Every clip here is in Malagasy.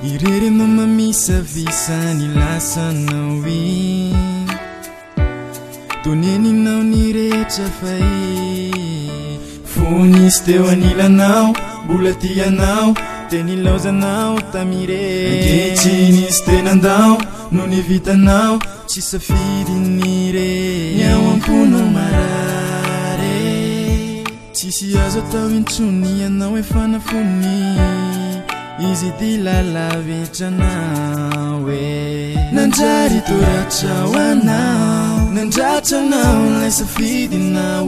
Irereno mamisavisany lasanao igny toneninao ny rehetra fa fonisy teo anilanao mbola tianao tenilaozanao tamireankehitrinisy tenandao no nivitanao tsy safidiny re niao amponao marare tsisy azo atao intsony ianao efanafony izy ty lalavetranao nanjary toratrao anao nandratrao lay safidinao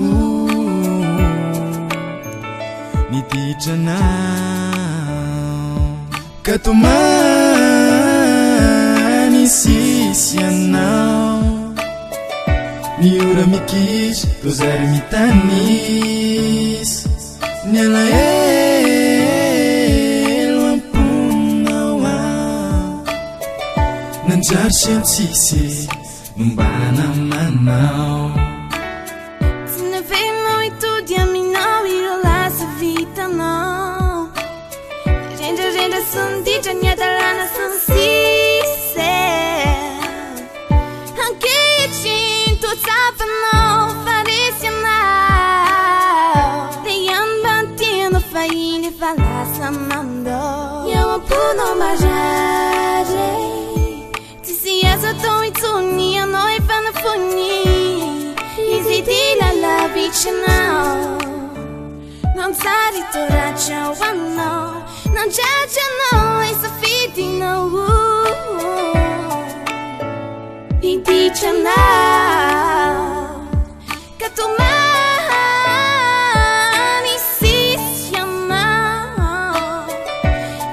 nititranao ka tomany sisy anao niora mikisy tozary mitanisy nialaelo amponao nanjary siantsisy nombana manao tsy navenao itody aminao ireo lasa vitanao rendrarendra sonditra ny adalana sansise ankehitriny totsapanao faresy anao le ihany mba ntianao fa iny efa lasa mandao iao amponao marare tsisy azo atao intsony ianao efa nafony izy ty lalavitranao nanjary toratrao anao nandratrao lay safidinao nititranao ka tomany sisy anao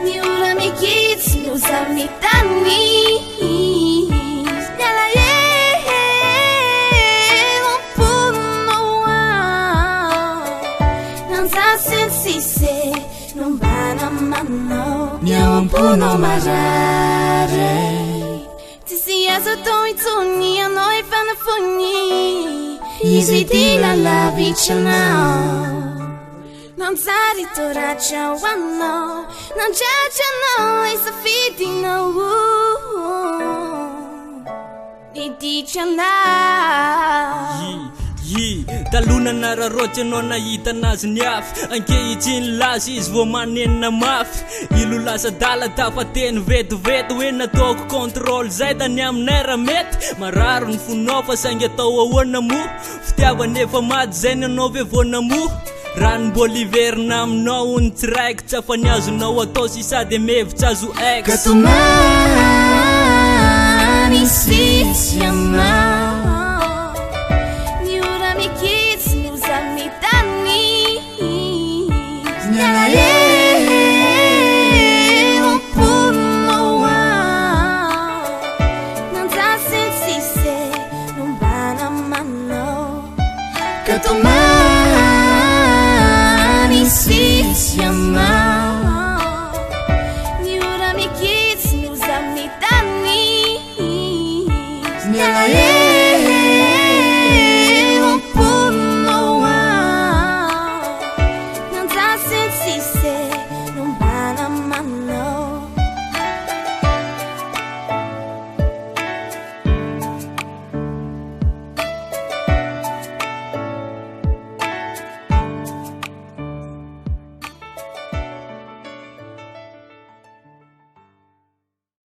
niora mikitsy miozary mitanisy nialaelo amponao nanjasensise nombana manao niao amponao marare tsisy azo atao intsony ianao efa nafony izy ty lalavitranao nanjary toratrao anao nandratrao lay safidinao nititranao talona nararotsy anao nahita anazy ny afy ankehitriny laza izy vo manenina mafy ilo lasa dala tafateny vetivety hoe nataoko contrôle zay tany aminay raha mety mararo ny fonao fa saingy atao ahoana mo fitiavana efa maty zay ny anao ve vonamo ranom-bola iverina aminao ny tsiraiky tsy afa niazonao atao sy sady mevitsy azo ex ka tomany sisy anao